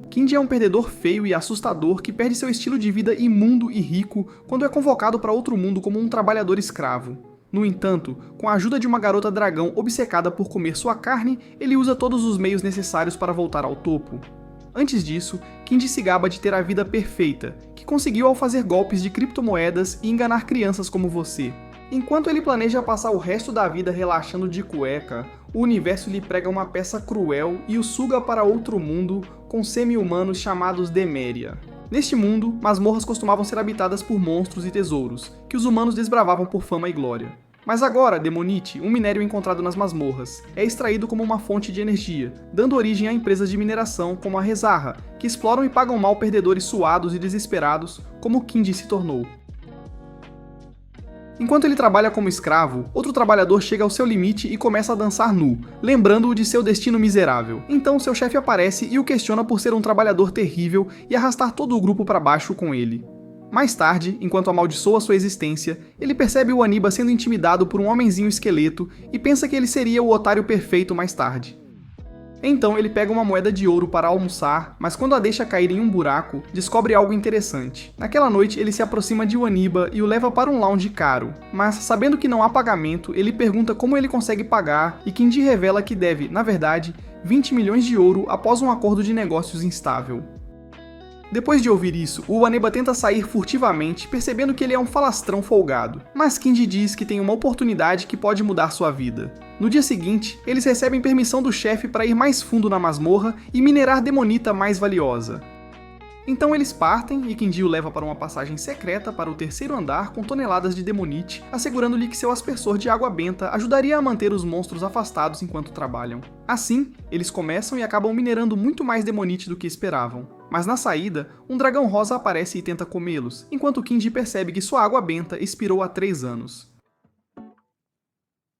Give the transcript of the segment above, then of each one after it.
Kinji é um perdedor feio e assustador que perde seu estilo de vida imundo e rico quando é convocado para outro mundo como um trabalhador escravo. No entanto, com a ajuda de uma garota dragão obcecada por comer sua carne, ele usa todos os meios necessários para voltar ao topo. Antes disso, Kinji se gaba de ter a vida perfeita, que conseguiu ao fazer golpes de criptomoedas e enganar crianças como você. Enquanto ele planeja passar o resto da vida relaxando de cueca, o universo lhe prega uma peça cruel e o suga para outro mundo com semi-humanos chamados Deméria. Neste mundo, masmorras costumavam ser habitadas por monstros e tesouros, que os humanos desbravavam por fama e glória. Mas agora, Demonite, um minério encontrado nas masmorras, é extraído como uma fonte de energia, dando origem a empresas de mineração como a Rezarra, que exploram e pagam mal perdedores suados e desesperados, como Kinji se tornou. Enquanto ele trabalha como escravo, outro trabalhador chega ao seu limite e começa a dançar nu, lembrando-o de seu destino miserável. Então seu chefe aparece e o questiona por ser um trabalhador terrível e arrastar todo o grupo para baixo com ele. Mais tarde, enquanto amaldiçoa sua existência, ele percebe o Aniba sendo intimidado por um homenzinho esqueleto e pensa que ele seria o otário perfeito mais tarde. Então ele pega uma moeda de ouro para almoçar, mas quando a deixa cair em um buraco, descobre algo interessante. Naquela noite ele se aproxima de Aniba e o leva para um lounge caro, mas sabendo que não há pagamento, ele pergunta como ele consegue pagar e Kinji revela que deve, na verdade, 20 milhões de ouro após um acordo de negócios instável. Depois de ouvir isso, o Aniba tenta sair furtivamente, percebendo que ele é um falastrão folgado, mas Kinji diz que tem uma oportunidade que pode mudar sua vida. No dia seguinte, eles recebem permissão do chefe para ir mais fundo na masmorra e minerar demonita mais valiosa. Então eles partem e Kinji o leva para uma passagem secreta para o terceiro andar com toneladas de demonite, assegurando-lhe que seu aspersor de água benta ajudaria a manter os monstros afastados enquanto trabalham. Assim, eles começam e acabam minerando muito mais demonite do que esperavam. Mas na saída, um dragão rosa aparece e tenta comê-los, enquanto Kinji percebe que sua água benta expirou há 3 anos.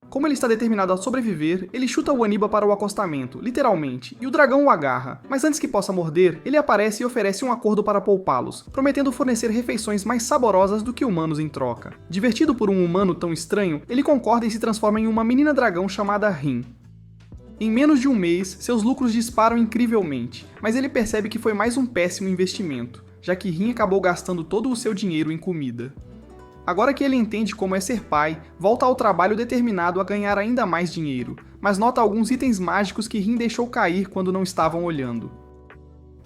Como ele está determinado a sobreviver, ele chuta o Aniba para o acostamento, literalmente, e o dragão o agarra, mas antes que possa morder, ele aparece e oferece um acordo para poupá-los, prometendo fornecer refeições mais saborosas do que humanos em troca. Divertido por um humano tão estranho, ele concorda e se transforma em uma menina dragão chamada Rin. Em menos de um mês, seus lucros disparam incrivelmente, mas ele percebe que foi mais um péssimo investimento, já que Rin acabou gastando todo o seu dinheiro em comida. Agora que ele entende como é ser pai, volta ao trabalho determinado a ganhar ainda mais dinheiro, mas nota alguns itens mágicos que Rin deixou cair quando não estavam olhando.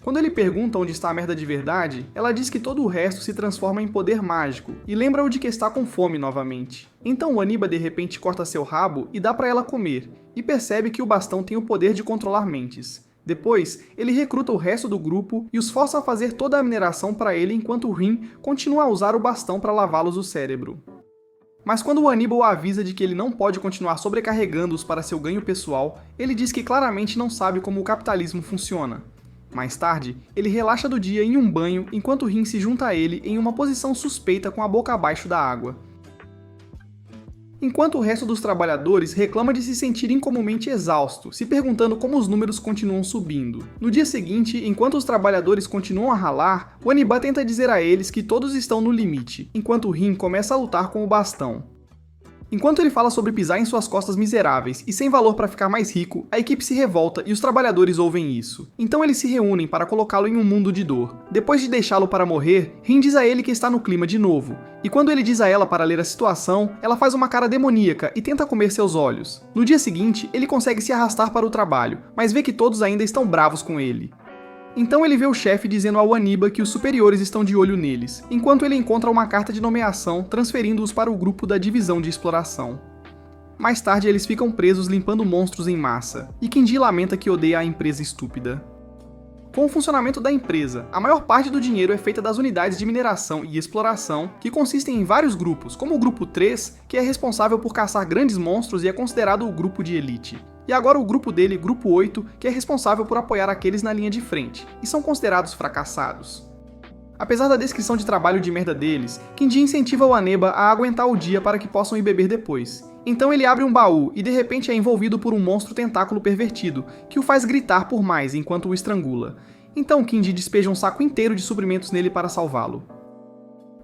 Quando ele pergunta onde está a merda de verdade, ela diz que todo o resto se transforma em poder mágico, e lembra-o de que está com fome novamente. Então o Aniba de repente corta seu rabo e dá para ela comer, e percebe que o bastão tem o poder de controlar mentes. Depois, ele recruta o resto do grupo e os força a fazer toda a mineração para ele enquanto Rin continua a usar o bastão para lavá-los o cérebro. Mas quando o Aniba o avisa de que ele não pode continuar sobrecarregando-os para seu ganho pessoal, ele diz que claramente não sabe como o capitalismo funciona. Mais tarde, ele relaxa do dia em um banho enquanto Rin se junta a ele em uma posição suspeita com a boca abaixo da água. Enquanto o resto dos trabalhadores reclama de se sentir incomumente exausto, se perguntando como os números continuam subindo. No dia seguinte, enquanto os trabalhadores continuam a ralar, o Aniba tenta dizer a eles que todos estão no limite, enquanto Rin começa a lutar com o bastão. Enquanto ele fala sobre pisar em suas costas miseráveis e sem valor para ficar mais rico, a equipe se revolta e os trabalhadores ouvem isso. Então eles se reúnem para colocá-lo em um mundo de dor. Depois de deixá-lo para morrer, Rin diz a ele que está no clima de novo. E quando ele diz a ela para ler a situação, ela faz uma cara demoníaca e tenta comer seus olhos. No dia seguinte, ele consegue se arrastar para o trabalho, mas vê que todos ainda estão bravos com ele. Então ele vê o chefe dizendo ao Aniba que os superiores estão de olho neles, enquanto ele encontra uma carta de nomeação transferindo-os para o grupo da divisão de exploração. Mais tarde eles ficam presos limpando monstros em massa, e Kinji lamenta que odeia a empresa estúpida. Com o funcionamento da empresa, a maior parte do dinheiro é feita das unidades de mineração e exploração, que consistem em vários grupos, como o Grupo 3, que é responsável por caçar grandes monstros e é considerado o grupo de elite. E agora o grupo dele, Grupo 8, que é responsável por apoiar aqueles na linha de frente, e são considerados fracassados. Apesar da descrição de trabalho de merda deles, Kinji incentiva o Aniba a aguentar o dia para que possam ir beber depois. Então ele abre um baú e de repente é envolvido por um monstro tentáculo pervertido, que o faz gritar por mais enquanto o estrangula. Então Kinji despeja um saco inteiro de suprimentos nele para salvá-lo.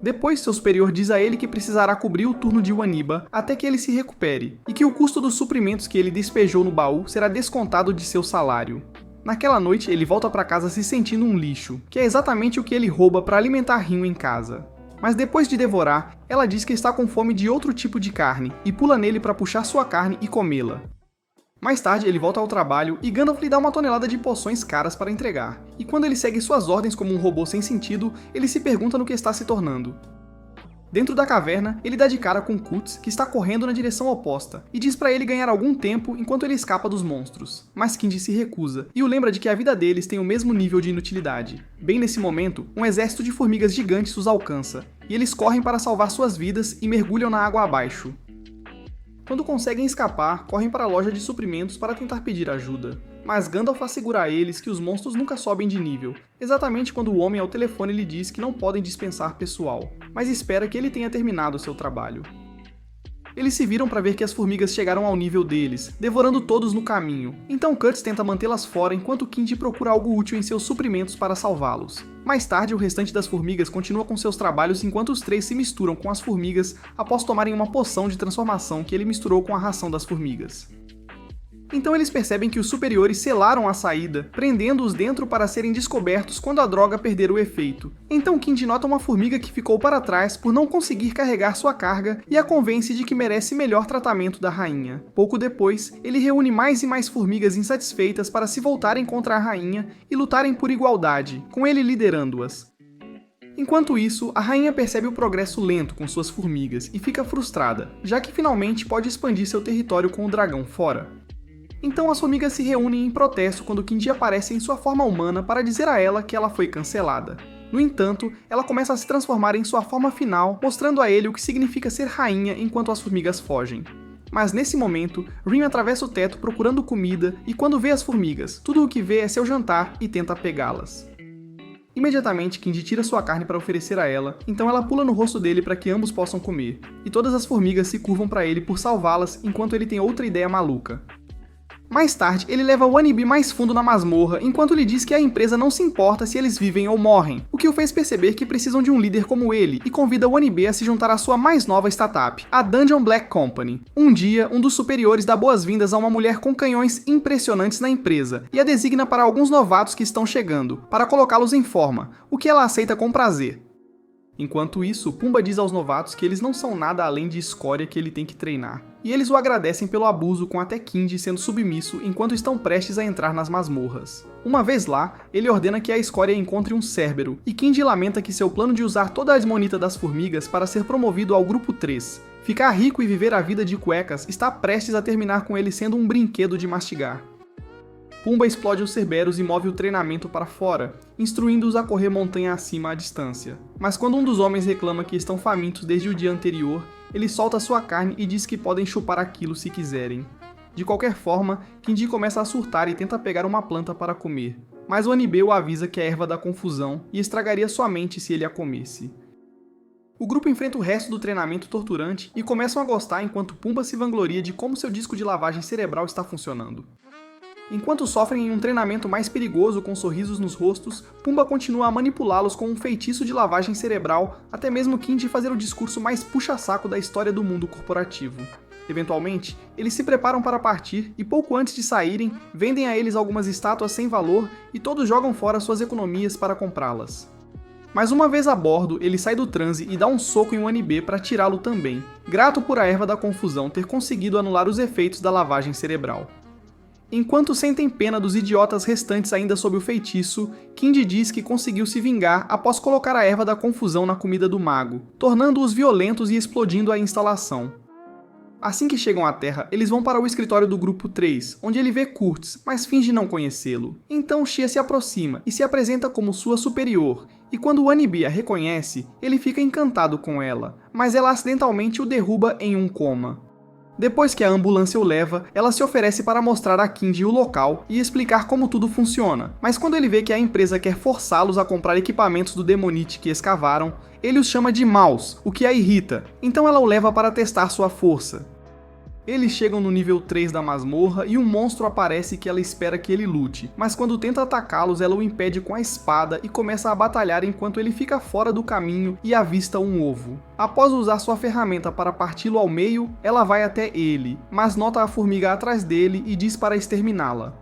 Depois, seu superior diz a ele que precisará cobrir o turno de Aniba até que ele se recupere, e que o custo dos suprimentos que ele despejou no baú será descontado de seu salário. Naquela noite, ele volta para casa se sentindo um lixo, que é exatamente o que ele rouba para alimentar Rinho em casa. Mas depois de devorar, ela diz que está com fome de outro tipo de carne, e pula nele para puxar sua carne e comê-la. Mais tarde, ele volta ao trabalho e Gandalf lhe dá uma tonelada de poções caras para entregar. E quando ele segue suas ordens como um robô sem sentido, ele se pergunta no que está se tornando. Dentro da caverna, ele dá de cara com Kurtz, que está correndo na direção oposta, e diz para ele ganhar algum tempo enquanto ele escapa dos monstros. Mas Kind se recusa, e o lembra de que a vida deles tem o mesmo nível de inutilidade. Bem nesse momento, um exército de formigas gigantes os alcança, e eles correm para salvar suas vidas e mergulham na água abaixo. Quando conseguem escapar, correm para a loja de suprimentos para tentar pedir ajuda. Mas Gandalf assegura a eles que os monstros nunca sobem de nível, exatamente quando o homem ao telefone lhe diz que não podem dispensar pessoal, mas espera que ele tenha terminado seu trabalho. Eles se viram para ver que as formigas chegaram ao nível deles, devorando todos no caminho, então Kurtz tenta mantê-las fora enquanto Kind procura algo útil em seus suprimentos para salvá-los. Mais tarde, o restante das formigas continua com seus trabalhos enquanto os três se misturam com as formigas após tomarem uma poção de transformação que ele misturou com a ração das formigas. Então eles percebem que os superiores selaram a saída, prendendo-os dentro para serem descobertos quando a droga perder o efeito. Então Kind nota uma formiga que ficou para trás por não conseguir carregar sua carga e a convence de que merece melhor tratamento da rainha. Pouco depois, ele reúne mais e mais formigas insatisfeitas para se voltarem contra a rainha e lutarem por igualdade, com ele liderando-as. Enquanto isso, a rainha percebe o progresso lento com suas formigas e fica frustrada, já que finalmente pode expandir seu território com o dragão fora. Então as formigas se reúnem em protesto quando Kind aparece em sua forma humana para dizer a ela que ela foi cancelada. No entanto, ela começa a se transformar em sua forma final, mostrando a ele o que significa ser rainha enquanto as formigas fogem. Mas nesse momento, Rim atravessa o teto procurando comida e quando vê as formigas, tudo o que vê é seu jantar e tenta pegá-las. Imediatamente, Kind tira sua carne para oferecer a ela, então ela pula no rosto dele para que ambos possam comer, e todas as formigas se curvam para ele por salvá-las enquanto ele tem outra ideia maluca. Mais tarde, ele leva o Honeybee mais fundo na masmorra, enquanto lhe diz que a empresa não se importa se eles vivem ou morrem, o que o fez perceber que precisam de um líder como ele, e convida o Honeybee a se juntar à sua mais nova startup, a Dungeon Black Company. Um dia, um dos superiores dá boas-vindas a uma mulher com canhões impressionantes na empresa, e a designa para alguns novatos que estão chegando, para colocá-los em forma, o que ela aceita com prazer. Enquanto isso, Pumba diz aos novatos que eles não são nada além de escória que ele tem que treinar. E eles o agradecem pelo abuso com até Kind sendo submisso enquanto estão prestes a entrar nas masmorras. Uma vez lá, ele ordena que a escória encontre um Cérbero, e Kind lamenta que seu plano de usar toda a esmonita das formigas para ser promovido ao Grupo 3, ficar rico e viver a vida de cuecas, está prestes a terminar com ele sendo um brinquedo de mastigar. Pumba explode os Cerberos e move o treinamento para fora, instruindo-os a correr montanha acima à distância. Mas quando um dos homens reclama que estão famintos desde o dia anterior, ele solta sua carne e diz que podem chupar aquilo se quiserem. De qualquer forma, Kind começa a surtar e tenta pegar uma planta para comer, mas o Honeybee o avisa que é erva da confusão e estragaria sua mente se ele a comesse. O grupo enfrenta o resto do treinamento torturante e começam a gostar enquanto Pumba se vangloria de como seu disco de lavagem cerebral está funcionando. Enquanto sofrem em um treinamento mais perigoso com sorrisos nos rostos, Pumba continua a manipulá-los com um feitiço de lavagem cerebral, até mesmo Kind fazer o discurso mais puxa-saco da história do mundo corporativo. Eventualmente, eles se preparam para partir e pouco antes de saírem, vendem a eles algumas estátuas sem valor e todos jogam fora suas economias para comprá-las. Mas uma vez a bordo, ele sai do transe e dá um soco em um Honeybee para tirá-lo também, grato por a erva da confusão ter conseguido anular os efeitos da lavagem cerebral. Enquanto sentem pena dos idiotas restantes ainda sob o feitiço, Kind diz que conseguiu se vingar após colocar a erva da confusão na comida do mago, tornando-os violentos e explodindo a instalação. Assim que chegam à Terra, eles vão para o escritório do Grupo 3, onde ele vê Kurtz, mas finge não conhecê-lo. Então Shia se aproxima e se apresenta como sua superior, e quando o Honeybee a reconhece, ele fica encantado com ela, mas ela acidentalmente o derruba em um coma. Depois que a ambulância o leva, ela se oferece para mostrar a Kind o local e explicar como tudo funciona, mas quando ele vê que a empresa quer forçá-los a comprar equipamentos do Demonite que escavaram, ele os chama de maus, o que a irrita, então ela o leva para testar sua força. Eles chegam no nível 3 da masmorra e um monstro aparece que ela espera que ele lute, mas quando tenta atacá-los ela o impede com a espada e começa a batalhar enquanto ele fica fora do caminho e avista um ovo. Após usar sua ferramenta para parti-lo ao meio, ela vai até ele, mas nota a formiga atrás dele e diz para exterminá-la.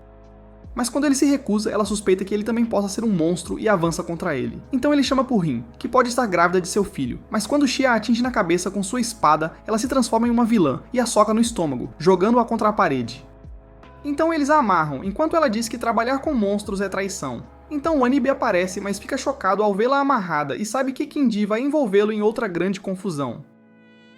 mas quando ele se recusa, ela suspeita que ele também possa ser um monstro e avança contra ele. Então ele chama por Rin, que pode estar grávida de seu filho, mas quando Xia a atinge na cabeça com sua espada, ela se transforma em uma vilã e a soca no estômago, jogando-a contra a parede. Então eles a amarram, enquanto ela diz que trabalhar com monstros é traição. Então Wanibi aparece, mas fica chocado ao vê-la amarrada e sabe que Qin Ji vai envolvê-lo em outra grande confusão.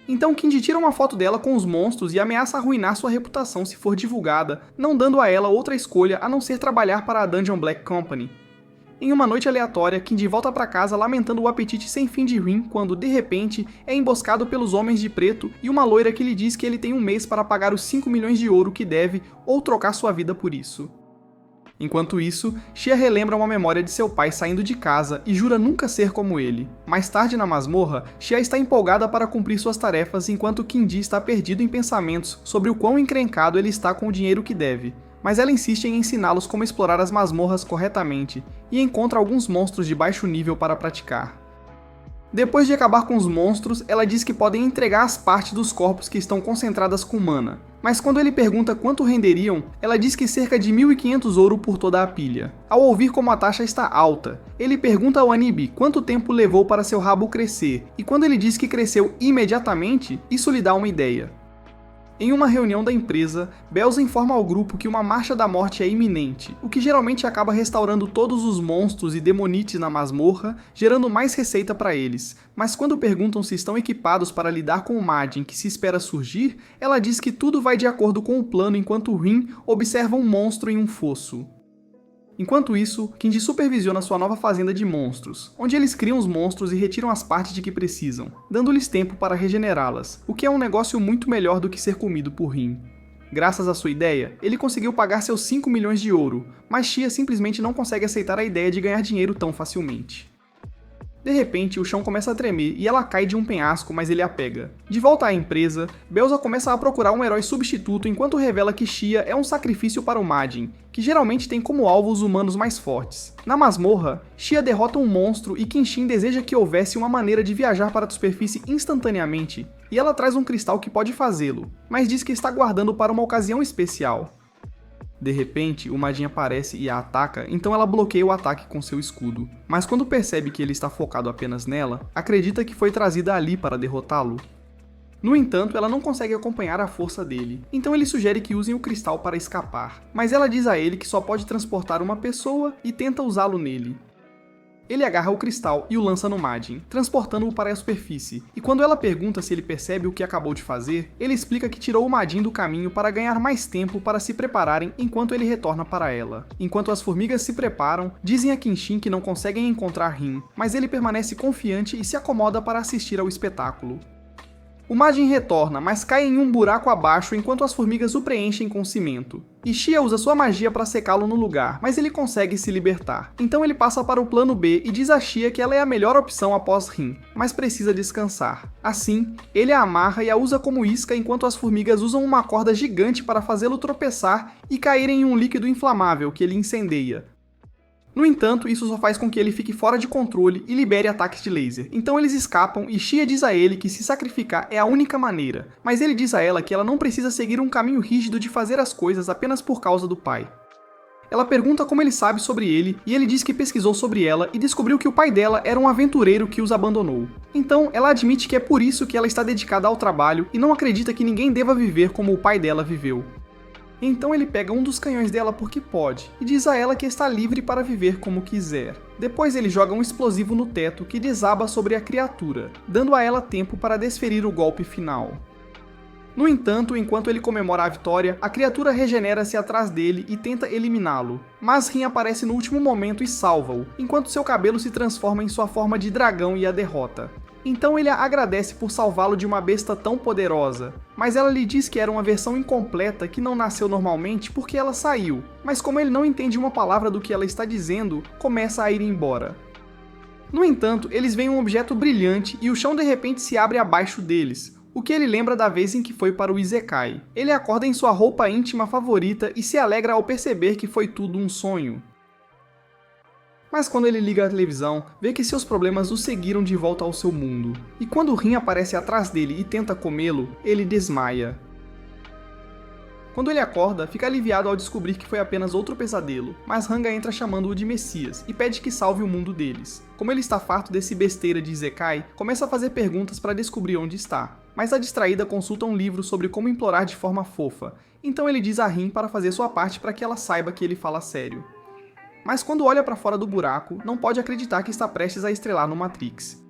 Então Qin Ji tira uma foto dela com os monstros e ameaça arruinar sua reputação se for divulgada, não dando a ela outra escolha a não ser trabalhar para a Dungeon Black Company. Em uma noite aleatória, Qin Ji volta para casa lamentando o apetite sem fim de Rin quando, de repente, é emboscado pelos Homens de Preto e uma loira que lhe diz que ele tem um mês para pagar os 5 milhões de ouro que deve ou trocar sua vida por isso. Enquanto isso, Xia relembra uma memória de seu pai saindo de casa e jura nunca ser como ele. Mais tarde na masmorra, Xia está empolgada para cumprir suas tarefas enquanto Qin Ji está perdido em pensamentos sobre o quão encrencado ele está com o dinheiro que deve. Mas ela insiste em ensiná-los como explorar as masmorras corretamente e encontra alguns monstros de baixo nível para praticar. Depois de acabar com os monstros, ela diz que podem entregar as partes dos corpos que estão concentradas com mana. Mas quando ele pergunta quanto renderiam, ela diz que cerca de 1.500 ouro por toda a pilha. Ao ouvir como a taxa está alta, ele pergunta ao Wanibi quanto tempo levou para seu rabo crescer, e quando ele diz que cresceu imediatamente, isso lhe dá uma ideia. Em uma reunião da empresa, Bells informa ao grupo que uma marcha da morte é iminente, o que geralmente acaba restaurando todos os monstros e demonites na masmorra, gerando mais receita para eles. Mas quando perguntam se estão equipados para lidar com o Majin que se espera surgir, ela diz que tudo vai de acordo com o plano enquanto Rin observa um monstro em um fosso. Enquanto isso, Qin Ji supervisiona sua nova fazenda de monstros, onde eles criam os monstros e retiram as partes de que precisam, dando-lhes tempo para regenerá-las, o que é um negócio muito melhor do que ser comido por Rin. Graças à sua ideia, ele conseguiu pagar seus 5 milhões de ouro, mas Xia simplesmente não consegue aceitar a ideia de ganhar dinheiro tão facilmente. De repente, o chão começa a tremer e ela cai de um penhasco, mas ele a pega. De volta à empresa, Belza começa a procurar um herói substituto enquanto revela que Xia é um sacrifício para o Majin, que geralmente tem como alvo os humanos mais fortes. Na masmorra, Xia derrota um monstro e Kenshin deseja que houvesse uma maneira de viajar para a superfície instantaneamente, e ela traz um cristal que pode fazê-lo, mas diz que está guardando para uma ocasião especial. De repente, o Majin aparece e a ataca, então ela bloqueia o ataque com seu escudo. Mas quando percebe que ele está focado apenas nela, acredita que foi trazida ali para derrotá-lo. No entanto, ela não consegue acompanhar a força dele, então ele sugere que usem o cristal para escapar. Mas ela diz a ele que só pode transportar uma pessoa e tenta usá-lo nele. Ele agarra o cristal e o lança no Majin, transportando-o para a superfície, e quando ela pergunta se ele percebe o que acabou de fazer, ele explica que tirou o Majin do caminho para ganhar mais tempo para se prepararem enquanto ele retorna para ela. Enquanto as formigas se preparam, dizem a Kenshin que não conseguem encontrar Rin, mas ele permanece confiante e se acomoda para assistir ao espetáculo. O Majin retorna, mas cai em um buraco abaixo enquanto as formigas o preenchem com cimento. E Xia usa sua magia para secá-lo no lugar, mas ele consegue se libertar. Então ele passa para o plano B e diz a Xia que ela é a melhor opção após Rin, mas precisa descansar. Assim, ele a amarra e a usa como isca enquanto as formigas usam uma corda gigante para fazê-lo tropeçar e cair em um líquido inflamável que ele incendeia. No entanto, isso só faz com que ele fique fora de controle e libere ataques de laser. Então eles escapam e Xia diz a ele que se sacrificar é a única maneira, mas ele diz a ela que ela não precisa seguir um caminho rígido de fazer as coisas apenas por causa do pai. Ela pergunta como ele sabe sobre ele e ele diz que pesquisou sobre ela e descobriu que o pai dela era um aventureiro que os abandonou. Então ela admite que é por isso que ela está dedicada ao trabalho e não acredita que ninguém deva viver como o pai dela viveu. Então ele pega um dos canhões dela porque pode, e diz a ela que está livre para viver como quiser. Depois ele joga um explosivo no teto que desaba sobre a criatura, dando a ela tempo para desferir o golpe final. No entanto, enquanto ele comemora a vitória, a criatura regenera-se atrás dele e tenta eliminá-lo. Mas Rin aparece no último momento e salva-o, enquanto seu cabelo se transforma em sua forma de dragão e a derrota. Então ele a agradece por salvá-lo de uma besta tão poderosa, mas ela lhe diz que era uma versão incompleta que não nasceu normalmente porque ela saiu, mas como ele não entende uma palavra do que ela está dizendo, começa a ir embora. No entanto, eles veem um objeto brilhante e o chão de repente se abre abaixo deles, o que ele lembra da vez em que foi para o Isekai. Ele acorda em sua roupa íntima favorita e se alegra ao perceber que foi tudo um sonho. Mas quando ele liga a televisão, vê que seus problemas o seguiram de volta ao seu mundo. E quando Rin aparece atrás dele e tenta comê-lo, ele desmaia. Quando ele acorda, fica aliviado ao descobrir que foi apenas outro pesadelo, mas Ranga entra chamando-o de Messias e pede que salve o mundo deles. Como ele está farto desse besteira de Isekai, começa a fazer perguntas para descobrir onde está. Mas a distraída consulta um livro sobre como implorar de forma fofa, então ele diz a Rin para fazer sua parte para que ela saiba que ele fala sério. Mas quando olha para fora do buraco, não pode acreditar que está prestes a estrelar no Matrix.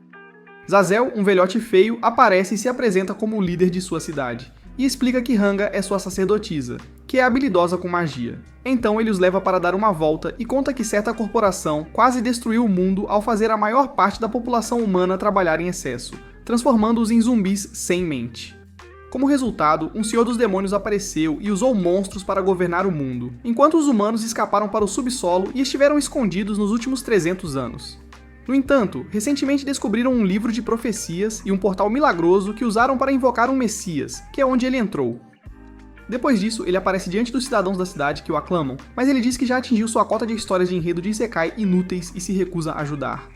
Zazel, um velhote feio, aparece e se apresenta como o líder de sua cidade, e explica que Ranga é sua sacerdotisa, que é habilidosa com magia. Então ele os leva para dar uma volta e conta que certa corporação quase destruiu o mundo ao fazer a maior parte da população humana trabalhar em excesso, transformando-os em zumbis sem mente. Como resultado, um senhor dos demônios apareceu e usou monstros para governar o mundo, enquanto os humanos escaparam para o subsolo e estiveram escondidos nos últimos 300 anos. No entanto, recentemente descobriram um livro de profecias e um portal milagroso que usaram para invocar um Messias, que é onde ele entrou. Depois disso, ele aparece diante dos cidadãos da cidade que o aclamam, mas ele diz que já atingiu sua cota de histórias de enredo de Isekai inúteis e se recusa a ajudar.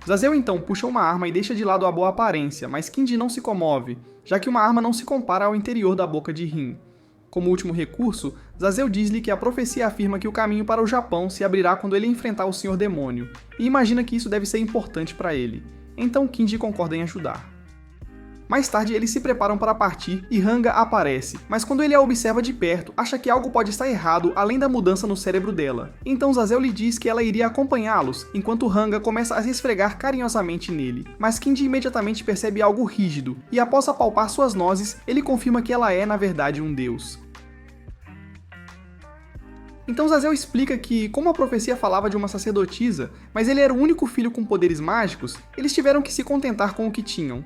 Zazel então puxa uma arma e deixa de lado a boa aparência, mas Kinji não se comove, já que uma arma não se compara ao interior da boca de Rin. Como último recurso, Zazel diz-lhe que a profecia afirma que o caminho para o Japão se abrirá quando ele enfrentar o Senhor Demônio, e imagina que isso deve ser importante para ele. Então Kinji concorda em ajudar. Mais tarde, eles se preparam para partir e Ranga aparece, mas quando ele a observa de perto, acha que algo pode estar errado além da mudança no cérebro dela. Então Zazel lhe diz que ela iria acompanhá-los, enquanto Ranga começa a se esfregar carinhosamente nele. Mas Kinji imediatamente percebe algo rígido, e após apalpar suas nozes, ele confirma que ela é, na verdade, um deus. Então Zazel explica que, como a profecia falava de uma sacerdotisa, mas ele era o único filho com poderes mágicos, eles tiveram que se contentar com o que tinham.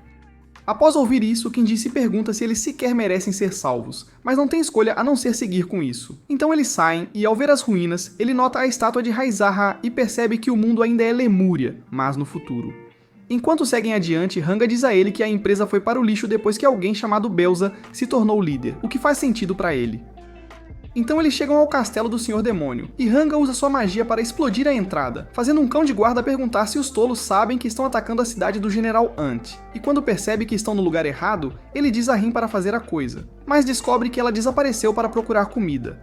Após ouvir isso, Kinji se pergunta se eles sequer merecem ser salvos, mas não tem escolha a não ser seguir com isso. Então eles saem e, ao ver as ruínas, ele nota a estátua de Raizaha e percebe que o mundo ainda é Lemúria, mas no futuro. Enquanto seguem adiante, Ranga diz a ele que a empresa foi para o lixo depois que alguém chamado Belza se tornou líder, o que faz sentido para ele. Então eles chegam ao castelo do Senhor Demônio, e Ranga usa sua magia para explodir a entrada, fazendo um cão de guarda perguntar se os tolos sabem que estão atacando a cidade do General Ant. E quando percebe que estão no lugar errado, ele diz a Rin para fazer a coisa, mas descobre que ela desapareceu para procurar comida.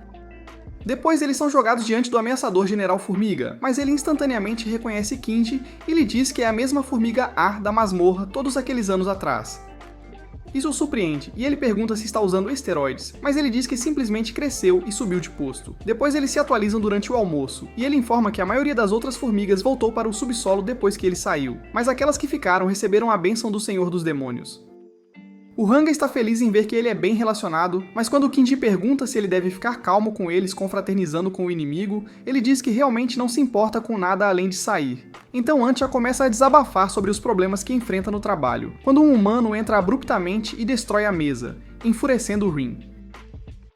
Depois eles são jogados diante do ameaçador General Formiga, mas ele instantaneamente reconhece Kinji e lhe diz que é a mesma Formiga Ar da masmorra todos aqueles anos atrás. Isso o surpreende, e ele pergunta se está usando esteroides, mas ele diz que simplesmente cresceu e subiu de posto. Depois eles se atualizam durante o almoço, e ele informa que a maioria das outras formigas voltou para o subsolo depois que ele saiu, mas aquelas que ficaram receberam a bênção do Senhor dos Demônios. O Ranga está feliz em ver que ele é bem relacionado, mas quando Kinji pergunta se ele deve ficar calmo com eles confraternizando com o inimigo, ele diz que realmente não se importa com nada além de sair. Então Ant já começa a desabafar sobre os problemas que enfrenta no trabalho, quando um humano entra abruptamente e destrói a mesa, enfurecendo Rin.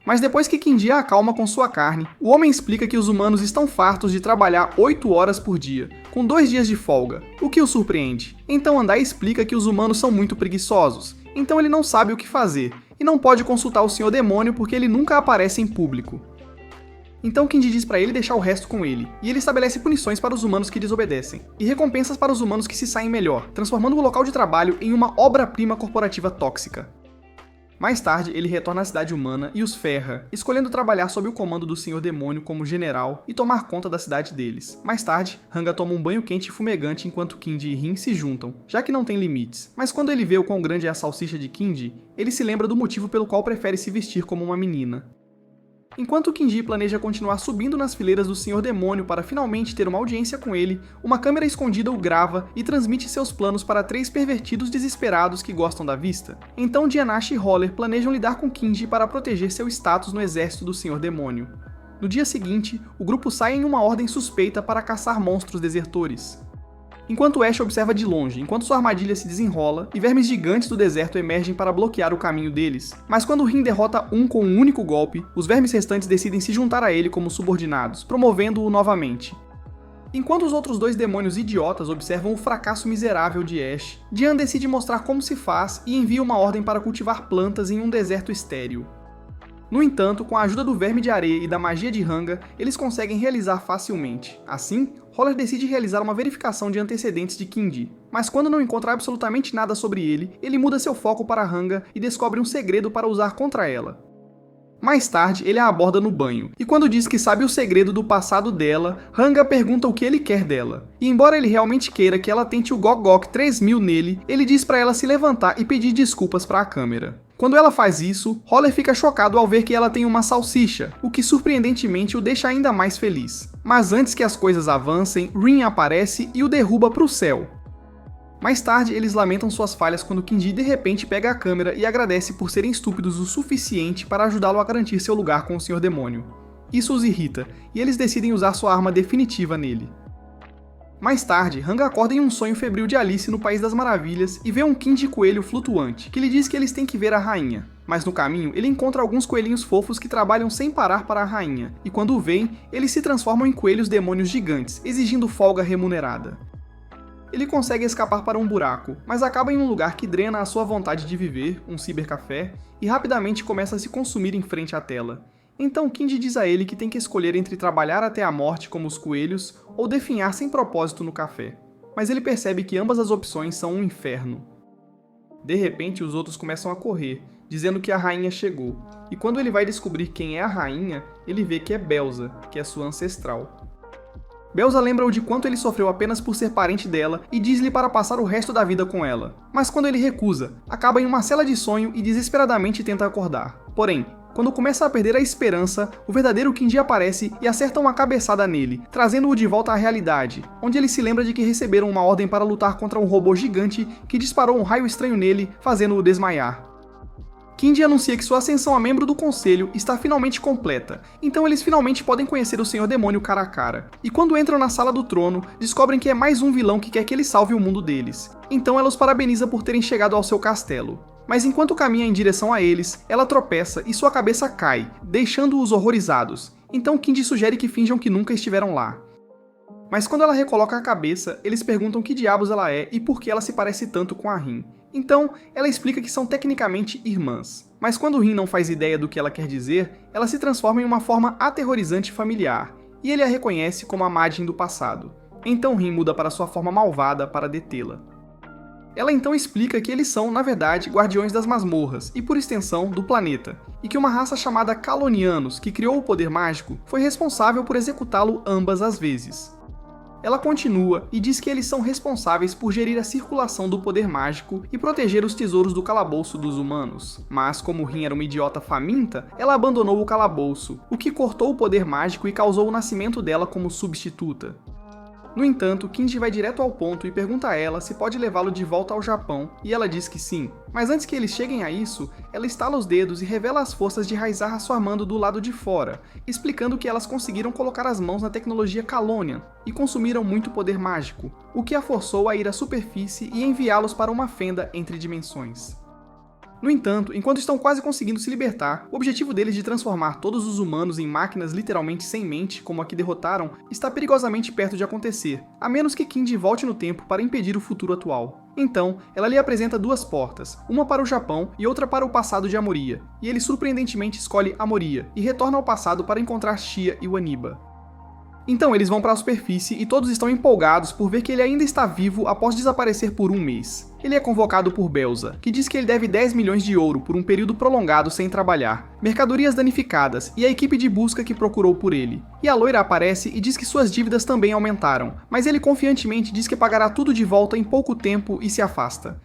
Mas depois que Kinji a acalma com sua carne, o homem explica que os humanos estão fartos de trabalhar 8 horas por dia, com 2 dias de folga, o que o surpreende. Então Andai explica que os humanos são muito preguiçosos, então ele não sabe o que fazer, e não pode consultar o Senhor Demônio porque ele nunca aparece em público. Então Kinji diz para ele deixar o resto com ele, e ele estabelece punições para os humanos que desobedecem, e recompensas para os humanos que se saem melhor, transformando o local de trabalho em uma obra-prima corporativa tóxica. Mais tarde, ele retorna à cidade humana e os ferra, escolhendo trabalhar sob o comando do Senhor Demônio como general e tomar conta da cidade deles. Mais tarde, Ranga toma um banho quente e fumegante enquanto Kinji e Rin se juntam, já que não tem limites. Mas quando ele vê o quão grande é a salsicha de Kinji, ele se lembra do motivo pelo qual prefere se vestir como uma menina. Enquanto Kinji planeja continuar subindo nas fileiras do Senhor Demônio para finalmente ter uma audiência com ele, uma câmera escondida o grava e transmite seus planos para 3 pervertidos desesperados que gostam da vista. Então Dianashi e Roller planejam lidar com Kinji para proteger seu status no exército do Senhor Demônio. No dia seguinte, o grupo sai em uma ordem suspeita para caçar monstros desertores. Enquanto Ash observa de longe, enquanto sua armadilha se desenrola, e vermes gigantes do deserto emergem para bloquear o caminho deles. Mas quando Rin derrota um com um único golpe, os vermes restantes decidem se juntar a ele como subordinados, promovendo-o novamente. Enquanto os outros 2 demônios idiotas observam o fracasso miserável de Ash, Dian decide mostrar como se faz e envia uma ordem para cultivar plantas em um deserto estéril. No entanto, com a ajuda do verme de areia e da magia de Ranga, eles conseguem realizar facilmente. Assim, Roller decide realizar uma verificação de antecedentes de Kinji, mas quando não encontra absolutamente nada sobre ele, ele muda seu foco para Ranga e descobre um segredo para usar contra ela. Mais tarde, ele a aborda no banho, e quando diz que sabe o segredo do passado dela, Hanga pergunta o que ele quer dela. E embora ele realmente queira que ela tente o Gogok 3000 nele, ele diz pra ela se levantar e pedir desculpas pra câmera. Quando ela faz isso, Holler fica chocado ao ver que ela tem uma salsicha, o que surpreendentemente o deixa ainda mais feliz. Mas antes que as coisas avancem, Rin aparece e o derruba pro céu. Mais tarde, eles lamentam suas falhas quando Kinji de repente pega a câmera e agradece por serem estúpidos o suficiente para ajudá-lo a garantir seu lugar com o Sr. Demônio. Isso os irrita, e eles decidem usar sua arma definitiva nele. Mais tarde, Hanga acorda em um sonho febril de Alice no País das Maravilhas e vê um Kinji coelho flutuante, que lhe diz que eles têm que ver a rainha. Mas no caminho, ele encontra alguns coelhinhos fofos que trabalham sem parar para a rainha, e quando o veem, eles se transformam em coelhos demônios gigantes, exigindo folga remunerada. Ele consegue escapar para um buraco, mas acaba em um lugar que drena a sua vontade de viver, um cibercafé, e rapidamente começa a se consumir em frente à tela. Então Kinji diz a ele que tem que escolher entre trabalhar até a morte como os coelhos ou definhar sem propósito no café. Mas ele percebe que ambas as opções são um inferno. De repente, os outros começam a correr, dizendo que a rainha chegou, e quando ele vai descobrir quem é a rainha, ele vê que é Belza, que é sua ancestral. Belza lembra-o de quanto ele sofreu apenas por ser parente dela e diz-lhe para passar o resto da vida com ela. Mas quando ele recusa, acaba em uma cela de sonho e desesperadamente tenta acordar. Porém, quando começa a perder a esperança, o verdadeiro Kinji aparece e acerta uma cabeçada nele, trazendo-o de volta à realidade, onde ele se lembra de que receberam uma ordem para lutar contra um robô gigante que disparou um raio estranho nele, fazendo-o desmaiar. Kinji anuncia que sua ascensão a membro do conselho está finalmente completa, então eles finalmente podem conhecer o Sr. Demônio cara a cara. E quando entram na sala do trono, descobrem que é mais um vilão que quer que ele salve o mundo deles. Então ela os parabeniza por terem chegado ao seu castelo. Mas enquanto caminha em direção a eles, ela tropeça e sua cabeça cai, deixando-os horrorizados. Então Kinji sugere que finjam que nunca estiveram lá. Mas quando ela recoloca a cabeça, eles perguntam que diabos ela é e por que ela se parece tanto com a Rin. Então, ela explica que são tecnicamente irmãs. Mas quando Rin não faz ideia do que ela quer dizer, ela se transforma em uma forma aterrorizante familiar, e ele a reconhece como a Majin do passado. Então Rin muda para sua forma malvada para detê-la. Ela então explica que eles são, na verdade, guardiões das masmorras, e por extensão, do planeta, e que uma raça chamada Kalonianos, que criou o poder mágico, foi responsável por executá-lo ambas as vezes. Ela continua e diz que eles são responsáveis por gerir a circulação do poder mágico e proteger os tesouros do calabouço dos humanos. Mas como Rin era uma idiota faminta, ela abandonou o calabouço, o que cortou o poder mágico e causou o nascimento dela como substituta. No entanto, Kinji vai direto ao ponto e pergunta a ela se pode levá-lo de volta ao Japão, e ela diz que sim. Mas antes que eles cheguem a isso, ela estala os dedos e revela as forças de Raizar sua Armando do lado de fora, explicando que elas conseguiram colocar as mãos na tecnologia Kalonian e consumiram muito poder mágico, o que a forçou a ir à superfície e enviá-los para uma fenda entre dimensões. No entanto, enquanto estão quase conseguindo se libertar, o objetivo deles de transformar todos os humanos em máquinas literalmente sem mente, como a que derrotaram, está perigosamente perto de acontecer, a menos que Kinji volte no tempo para impedir o futuro atual. Então, ela lhe apresenta duas portas, uma para o Japão e outra para o passado de Amoria, e ele surpreendentemente escolhe Amoria, e retorna ao passado para encontrar Shia e Waniba. Então eles vão para a superfície e todos estão empolgados por ver que ele ainda está vivo após desaparecer por um mês. Ele é convocado por Belza, que diz que ele deve 10 milhões de ouro por um período prolongado sem trabalhar, mercadorias danificadas e a equipe de busca que procurou por ele. E a loira aparece e diz que suas dívidas também aumentaram, mas ele confiantemente diz que pagará tudo de volta em pouco tempo e se afasta.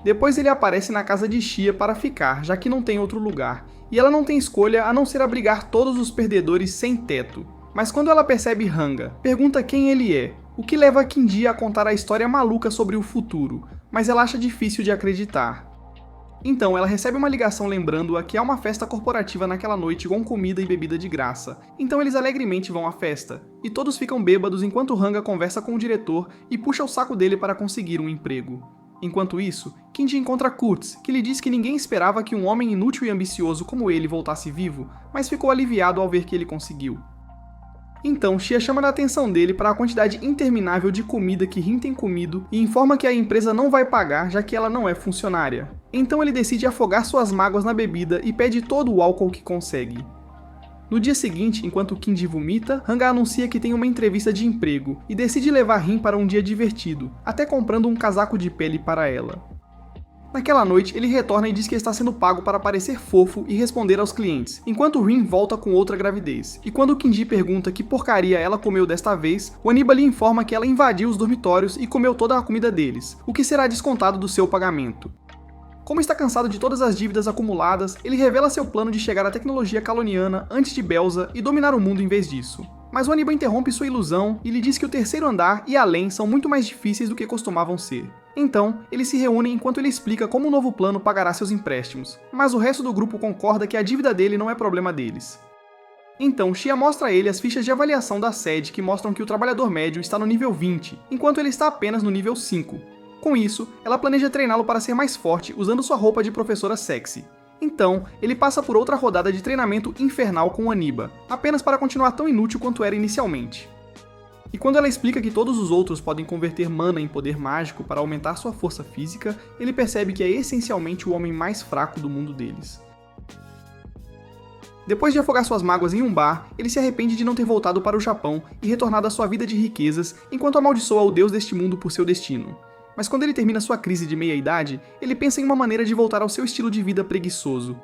Depois ele aparece na casa de Shia para ficar, já que não tem outro lugar, e ela não tem escolha a não ser abrigar todos os perdedores sem teto. Mas quando ela percebe Hanga, pergunta quem ele é, o que leva Kinji a contar a história maluca sobre o futuro, mas ela acha difícil de acreditar. Então ela recebe uma ligação lembrando-a que há uma festa corporativa naquela noite com comida e bebida de graça, então eles alegremente vão à festa, e todos ficam bêbados enquanto Hanga conversa com o diretor e puxa o saco dele para conseguir um emprego. Enquanto isso, Kinji encontra Kurtz, que lhe diz que ninguém esperava que um homem inútil e ambicioso como ele voltasse vivo, mas ficou aliviado ao ver que ele conseguiu. Então, Shia chama a atenção dele para a quantidade interminável de comida que Rin tem comido e informa que a empresa não vai pagar já que ela não é funcionária. Então ele decide afogar suas mágoas na bebida e pede todo o álcool que consegue. No dia seguinte, enquanto Kinji vomita, Hanga anuncia que tem uma entrevista de emprego e decide levar Rin para um dia divertido, até comprando um casaco de pele para ela. Naquela noite, ele retorna e diz que está sendo pago para parecer fofo e responder aos clientes, enquanto Rin volta com outra gravidez. E quando Kinji pergunta que porcaria ela comeu desta vez, o Aniba lhe informa que ela invadiu os dormitórios e comeu toda a comida deles, o que será descontado do seu pagamento. Como está cansado de todas as dívidas acumuladas, ele revela seu plano de chegar à tecnologia caloniana antes de Belza e dominar o mundo em vez disso. Mas o Aniba interrompe sua ilusão e lhe diz que o terceiro andar e além são muito mais difíceis do que costumavam ser. Então, eles se reúnem enquanto ele explica como o novo plano pagará seus empréstimos, mas o resto do grupo concorda que a dívida dele não é problema deles. Então, Shia mostra a ele as fichas de avaliação da sede que mostram que o trabalhador médio está no nível 20, enquanto ele está apenas no nível 5. Com isso, ela planeja treiná-lo para ser mais forte usando sua roupa de professora sexy. Então, ele passa por outra rodada de treinamento infernal com o Aniba, apenas para continuar tão inútil quanto era inicialmente. E quando ela explica que todos os outros podem converter mana em poder mágico para aumentar sua força física, ele percebe que é essencialmente o homem mais fraco do mundo deles. Depois de afogar suas mágoas em um bar, ele se arrepende de não ter voltado para o Japão e retornado à sua vida de riquezas, enquanto amaldiçoa o deus deste mundo por seu destino. Mas quando ele termina sua crise de meia-idade, ele pensa em uma maneira de voltar ao seu estilo de vida preguiçoso.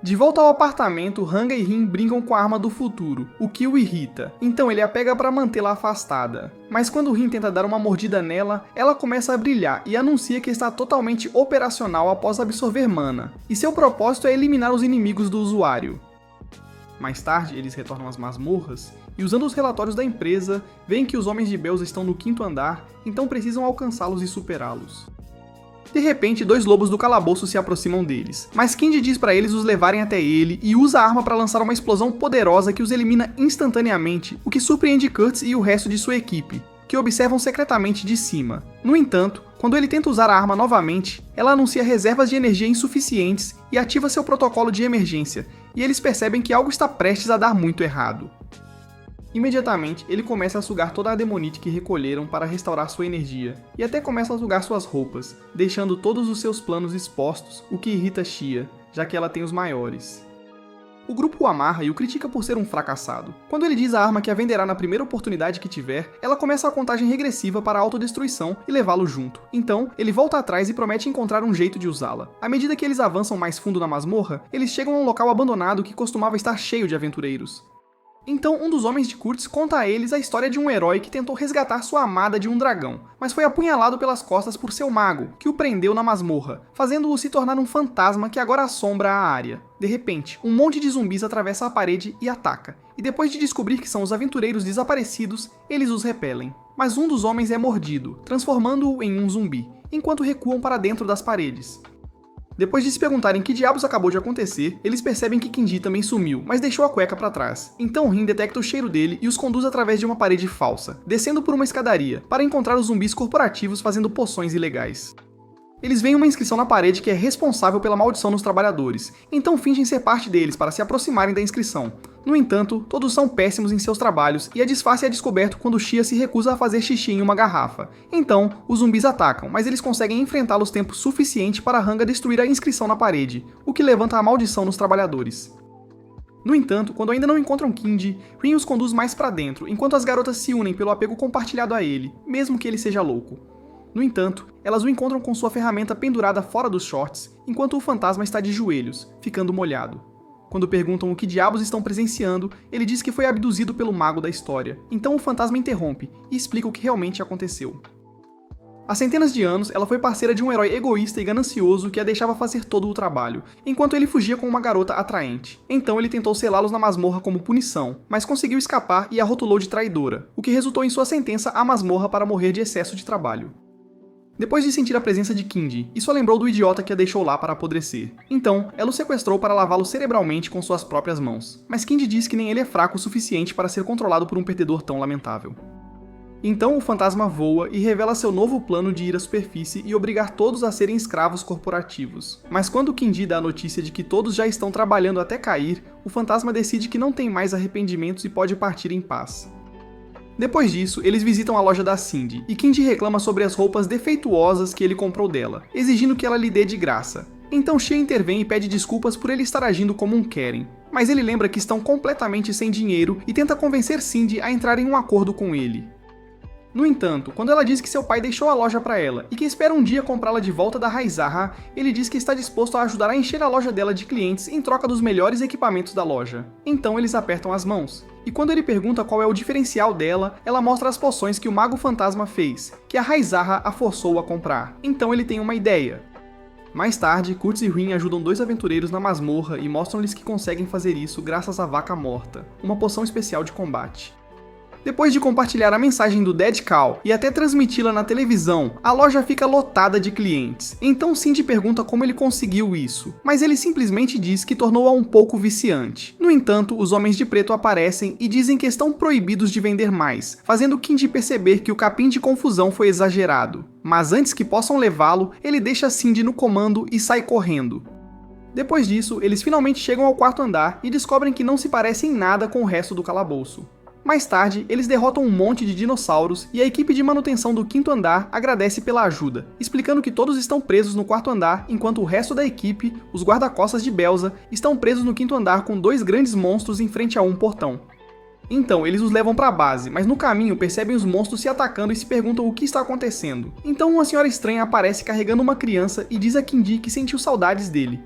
De volta ao apartamento, Hanga e Rin brincam com a arma do futuro, o que o irrita, então ele a pega para mantê-la afastada. Mas quando Rin tenta dar uma mordida nela, ela começa a brilhar e anuncia que está totalmente operacional após absorver mana, e seu propósito é eliminar os inimigos do usuário. Mais tarde, eles retornam às masmorras, e usando os relatórios da empresa, veem que os homens de Belza estão no 5º andar, então precisam alcançá-los e superá-los. De repente, 2 lobos do calabouço se aproximam deles, mas Kinji diz para eles os levarem até ele e usa a arma para lançar uma explosão poderosa que os elimina instantaneamente, o que surpreende Kurtz e o resto de sua equipe, que observam secretamente de cima. No entanto, quando ele tenta usar a arma novamente, ela anuncia reservas de energia insuficientes e ativa seu protocolo de emergência, e eles percebem que algo está prestes a dar muito errado. Imediatamente, ele começa a sugar toda a demonite que recolheram para restaurar sua energia, e até começa a sugar suas roupas, deixando todos os seus planos expostos, o que irrita Shia, já que ela tem os maiores. O grupo o amarra e o critica por ser um fracassado. Quando ele diz à arma que a venderá na primeira oportunidade que tiver, ela começa a contagem regressiva para a autodestruição e levá-lo junto. Então, ele volta atrás e promete encontrar um jeito de usá-la. À medida que eles avançam mais fundo na masmorra, eles chegam a um local abandonado que costumava estar cheio de aventureiros. Então, um dos homens de Kurtz conta a eles a história de um herói que tentou resgatar sua amada de um dragão, mas foi apunhalado pelas costas por seu mago, que o prendeu na masmorra, fazendo-o se tornar um fantasma que agora assombra a área. De repente, um monte de zumbis atravessa a parede e ataca, e depois de descobrir que são os aventureiros desaparecidos, eles os repelem. Mas um dos homens é mordido, transformando-o em um zumbi, enquanto recuam para dentro das paredes. Depois de se perguntarem que diabos acabou de acontecer, eles percebem que Kinji também sumiu, mas deixou a cueca para trás. Então Rin detecta o cheiro dele e os conduz através de uma parede falsa, descendo por uma escadaria, para encontrar os zumbis corporativos fazendo poções ilegais. Eles veem uma inscrição na parede que é responsável pela maldição nos trabalhadores, então fingem ser parte deles para se aproximarem da inscrição. No entanto, todos são péssimos em seus trabalhos e a disfarce é descoberto quando Shia se recusa a fazer xixi em uma garrafa. Então, os zumbis atacam, mas eles conseguem enfrentá-los tempo suficiente para Hanga destruir a inscrição na parede, o que levanta a maldição nos trabalhadores. No entanto, quando ainda não encontram Kinji, Rin os conduz mais para dentro, enquanto as garotas se unem pelo apego compartilhado a ele, mesmo que ele seja louco. No entanto, elas o encontram com sua ferramenta pendurada fora dos shorts, enquanto o fantasma está de joelhos, ficando molhado. Quando perguntam o que diabos estão presenciando, ele diz que foi abduzido pelo mago da história, então o fantasma interrompe e explica o que realmente aconteceu. Há centenas de anos, ela foi parceira de um herói egoísta e ganancioso que a deixava fazer todo o trabalho, enquanto ele fugia com uma garota atraente. Então ele tentou selá-los na masmorra como punição, mas conseguiu escapar e a rotulou de traidora, o que resultou em sua sentença à masmorra para morrer de excesso de trabalho. Depois de sentir a presença de Kinji, isso a lembrou do idiota que a deixou lá para apodrecer. Então, ela o sequestrou para lavá-lo cerebralmente com suas próprias mãos. Mas Kinji diz que nem ele é fraco o suficiente para ser controlado por um perdedor tão lamentável. Então o fantasma voa e revela seu novo plano de ir à superfície e obrigar todos a serem escravos corporativos. Mas quando Kinji dá a notícia de que todos já estão trabalhando até cair, o fantasma decide que não tem mais arrependimentos e pode partir em paz. Depois disso, eles visitam a loja da Cindy, e Kinji reclama sobre as roupas defeituosas que ele comprou dela, exigindo que ela lhe dê de graça. Então Shia intervém e pede desculpas por ele estar agindo como um Keren, mas ele lembra que estão completamente sem dinheiro e tenta convencer Cindy a entrar em um acordo com ele. No entanto, quando ela diz que seu pai deixou a loja para ela e que espera um dia comprá-la de volta da Raizaha, ele diz que está disposto a ajudar a encher a loja dela de clientes em troca dos melhores equipamentos da loja. Então eles apertam as mãos. E quando ele pergunta qual é o diferencial dela, ela mostra as poções que o Mago Fantasma fez, que a Raizaha a forçou a comprar. Então ele tem uma ideia. Mais tarde, Kurtz e Rin ajudam dois aventureiros na masmorra e mostram-lhes que conseguem fazer isso graças à Vaca Morta, uma poção especial de combate. Depois de compartilhar a mensagem do Dead Cow e até transmiti-la na televisão, a loja fica lotada de clientes. Então Cindy pergunta como ele conseguiu isso, mas ele simplesmente diz que tornou-a um pouco viciante. No entanto, os Homens de Preto aparecem e dizem que estão proibidos de vender mais, fazendo Kindy perceber que o capim de confusão foi exagerado. Mas antes que possam levá-lo, ele deixa Cindy no comando e sai correndo. Depois disso, eles finalmente chegam ao quarto andar e descobrem que não se parece em nada com o resto do calabouço. Mais tarde, eles derrotam um monte de dinossauros e a equipe de manutenção do quinto andar agradece pela ajuda, explicando que todos estão presos no quarto andar, enquanto o resto da equipe, os guarda-costas de Belza, estão presos no quinto andar com dois grandes monstros em frente a um portão. Então, eles os levam para a base, mas no caminho percebem os monstros se atacando e se perguntam o que está acontecendo. Então uma senhora estranha aparece carregando uma criança e diz a Kindy que sentiu saudades dele.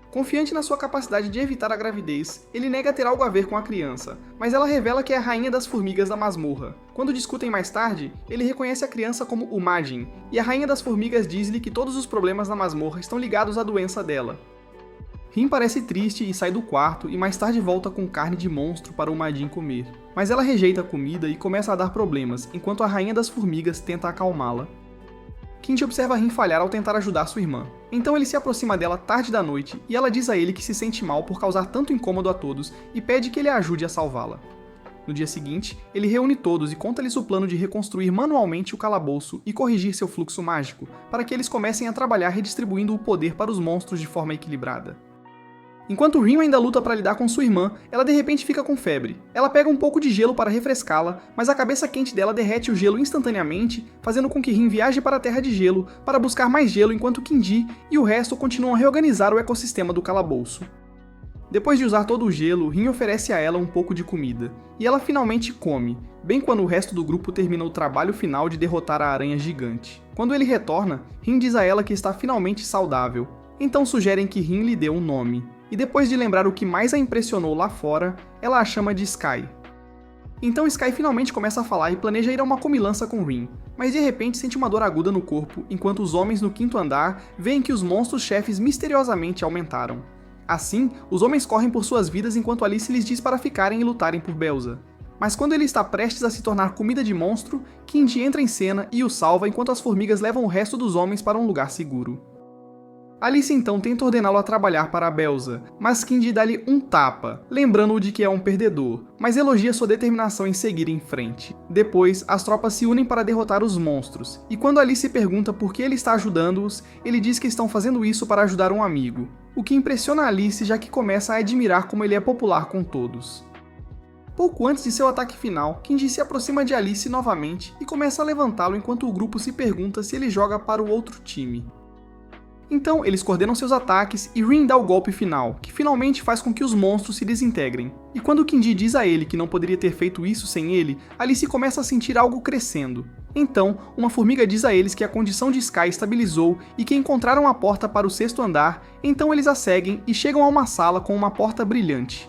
Confiante na sua capacidade de evitar a gravidez, ele nega ter algo a ver com a criança, mas ela revela que é a rainha das formigas da masmorra. Quando discutem mais tarde, ele reconhece a criança como o Majin, e a rainha das formigas diz-lhe que todos os problemas na masmorra estão ligados à doença dela. Rin parece triste e sai do quarto e mais tarde volta com carne de monstro para o Majin comer. Mas ela rejeita a comida e começa a dar problemas, enquanto a rainha das formigas tenta acalmá-la. Kindy observa Rin falhar ao tentar ajudar sua irmã. Então ele se aproxima dela tarde da noite e ela diz a ele que se sente mal por causar tanto incômodo a todos e pede que ele a ajude a salvá-la. No dia seguinte, ele reúne todos e conta-lhes o plano de reconstruir manualmente o calabouço e corrigir seu fluxo mágico, para que eles comecem a trabalhar redistribuindo o poder para os monstros de forma equilibrada. Enquanto Rin ainda luta para lidar com sua irmã, ela de repente fica com febre. Ela pega um pouco de gelo para refrescá-la, mas a cabeça quente dela derrete o gelo instantaneamente, fazendo com que Rin viaje para a Terra de Gelo para buscar mais gelo enquanto Kindy e o resto continuam a reorganizar o ecossistema do calabouço. Depois de usar todo o gelo, Rin oferece a ela um pouco de comida, e ela finalmente come, bem quando o resto do grupo termina o trabalho final de derrotar a aranha gigante. Quando ele retorna, Rin diz a ela que está finalmente saudável, então sugerem que Rin lhe dê um nome. E depois de lembrar o que mais a impressionou lá fora, ela a chama de Sky. Então Sky finalmente começa a falar e planeja ir a uma comilança com Rin, mas de repente sente uma dor aguda no corpo, enquanto os homens no quinto andar veem que os monstros-chefes misteriosamente aumentaram. Assim, os homens correm por suas vidas enquanto Alice lhes diz para ficarem e lutarem por Belza. Mas quando ele está prestes a se tornar comida de monstro, Kindy entra em cena e o salva enquanto as formigas levam o resto dos homens para um lugar seguro. Alice então tenta ordená-lo a trabalhar para a Belza, mas Kindy dá-lhe um tapa, lembrando-o de que é um perdedor, mas elogia sua determinação em seguir em frente. Depois, as tropas se unem para derrotar os monstros, e quando Alice pergunta por que ele está ajudando-os, ele diz que estão fazendo isso para ajudar um amigo, o que impressiona Alice já que começa a admirar como ele é popular com todos. Pouco antes de seu ataque final, Kindy se aproxima de Alice novamente e começa a levantá-lo enquanto o grupo se pergunta se ele joga para o outro time. Então, eles coordenam seus ataques e Rin dá o golpe final, que finalmente faz com que os monstros se desintegrem. E quando Kindy diz a ele que não poderia ter feito isso sem ele, Alice começa a sentir algo crescendo. Então, uma formiga diz a eles que a condição de Sky estabilizou e que encontraram a porta para o sexto andar, então eles a seguem e chegam a uma sala com uma porta brilhante.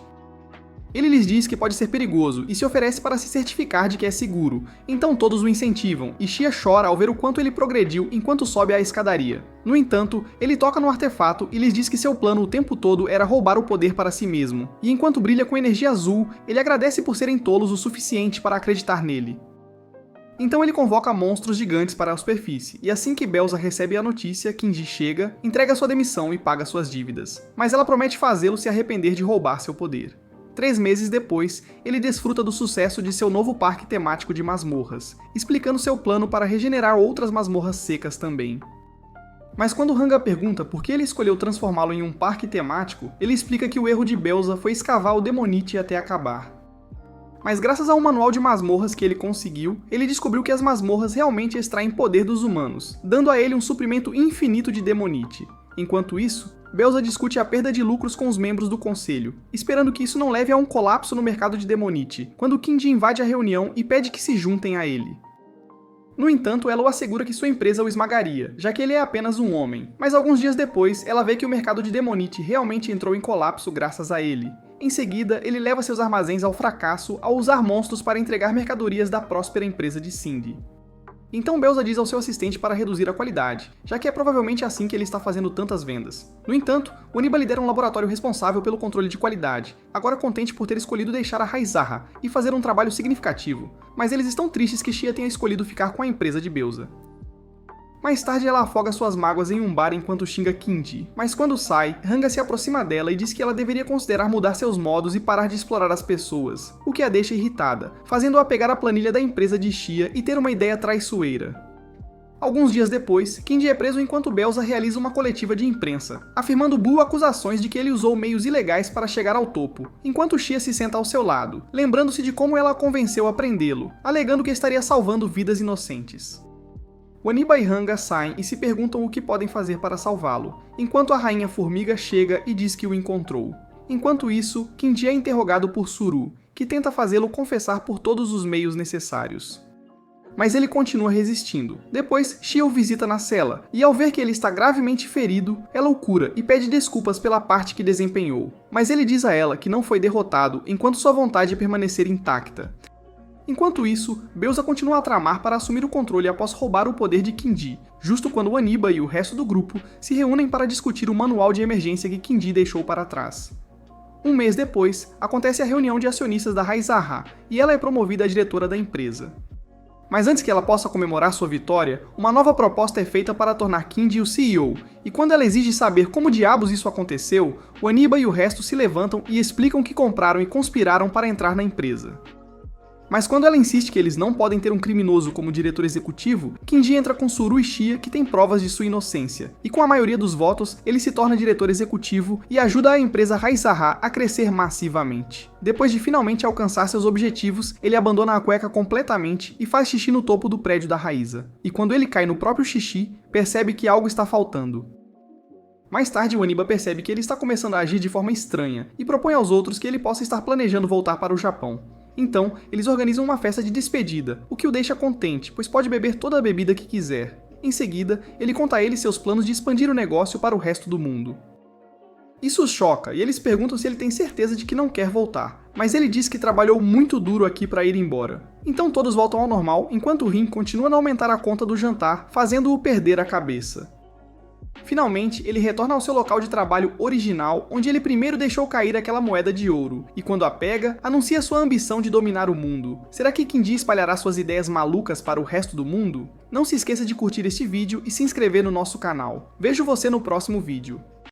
Ele lhes diz que pode ser perigoso e se oferece para se certificar de que é seguro, então todos o incentivam, e Shia chora ao ver o quanto ele progrediu enquanto sobe a escadaria. No entanto, ele toca no artefato e lhes diz que seu plano o tempo todo era roubar o poder para si mesmo, e enquanto brilha com energia azul, ele agradece por serem tolos o suficiente para acreditar nele. Então ele convoca monstros gigantes para a superfície, e assim que Belza recebe a notícia, Kindy chega, entrega sua demissão e paga suas dívidas. Mas ela promete fazê-lo se arrepender de roubar seu poder. 3 meses depois, ele desfruta do sucesso de seu novo parque temático de masmorras, explicando seu plano para regenerar outras masmorras secas também. Mas quando Ranga pergunta por que ele escolheu transformá-lo em um parque temático, ele explica que o erro de Belza foi escavar o Demonite até acabar. Mas graças a um manual de masmorras que ele conseguiu, ele descobriu que as masmorras realmente extraem poder dos humanos, dando a ele um suprimento infinito de Demonite. Enquanto isso, Belza discute a perda de lucros com os membros do conselho, esperando que isso não leve a um colapso no mercado de Demonite, quando Kindy invade a reunião e pede que se juntem a ele. No entanto, ela o assegura que sua empresa o esmagaria, já que ele é apenas um homem. Mas alguns dias depois, ela vê que o mercado de Demonite realmente entrou em colapso graças a ele. Em seguida, ele leva seus armazéns ao fracasso ao usar monstros para entregar mercadorias da próspera empresa de Cindy. Então Belza diz ao seu assistente para reduzir a qualidade, já que é provavelmente assim que ele está fazendo tantas vendas. No entanto, o Oniba lidera um laboratório responsável pelo controle de qualidade, agora contente por ter escolhido deixar a Raizaha e fazer um trabalho significativo, mas eles estão tristes que Shia tenha escolhido ficar com a empresa de Belza. Mais tarde ela afoga suas mágoas em um bar enquanto xinga Kinji, mas quando sai, Hanga se aproxima dela e diz que ela deveria considerar mudar seus modos e parar de explorar as pessoas, o que a deixa irritada, fazendo-a pegar a planilha da empresa de Shia e ter uma ideia traiçoeira. Alguns dias depois, Kinji é preso enquanto Belza realiza uma coletiva de imprensa, afirmando Buu acusações de que ele usou meios ilegais para chegar ao topo, enquanto Shia se senta ao seu lado, lembrando-se de como ela a convenceu a prendê-lo, alegando que estaria salvando vidas inocentes. Oniba e Hanga saem e se perguntam o que podem fazer para salvá-lo, enquanto a Rainha Formiga chega e diz que o encontrou. Enquanto isso, Kinji é interrogado por Suru, que tenta fazê-lo confessar por todos os meios necessários. Mas ele continua resistindo. Depois, Shia o visita na cela, e ao ver que ele está gravemente ferido, ela o cura e pede desculpas pela parte que desempenhou. Mas ele diz a ela que não foi derrotado enquanto sua vontade é permanecer intacta. Enquanto isso, Belza continua a tramar para assumir o controle após roubar o poder de Kinji, justo quando Oniba e o resto do grupo se reúnem para discutir o manual de emergência que Kinji deixou para trás. Um mês depois, acontece a reunião de acionistas da Raizaha, e ela é promovida a diretora da empresa. Mas antes que ela possa comemorar sua vitória, uma nova proposta é feita para tornar Kinji o CEO, e quando ela exige saber como diabos isso aconteceu, Oniba e o resto se levantam e explicam que compraram e conspiraram para entrar na empresa. Mas quando ela insiste que eles não podem ter um criminoso como diretor executivo, Kinji entra com Suru e Shia, que tem provas de sua inocência, e com a maioria dos votos, ele se torna diretor executivo e ajuda a empresa Raizaha a crescer massivamente. Depois de finalmente alcançar seus objetivos, ele abandona a cueca completamente e faz xixi no topo do prédio da Raiza. E quando ele cai no próprio xixi, percebe que algo está faltando. Mais tarde, Oniba percebe que ele está começando a agir de forma estranha e propõe aos outros que ele possa estar planejando voltar para o Japão. Então, eles organizam uma festa de despedida, o que o deixa contente, pois pode beber toda a bebida que quiser. Em seguida, ele conta a eles seus planos de expandir o negócio para o resto do mundo. Isso os choca, e eles perguntam se ele tem certeza de que não quer voltar, mas ele diz que trabalhou muito duro aqui para ir embora. Então todos voltam ao normal, enquanto Rin continua a aumentar a conta do jantar, fazendo-o perder a cabeça. Finalmente, ele retorna ao seu local de trabalho original, onde ele primeiro deixou cair aquela moeda de ouro, e quando a pega, anuncia sua ambição de dominar o mundo. Será que Kinji espalhará suas ideias malucas para o resto do mundo? Não se esqueça de curtir este vídeo e se inscrever no nosso canal. Vejo você no próximo vídeo.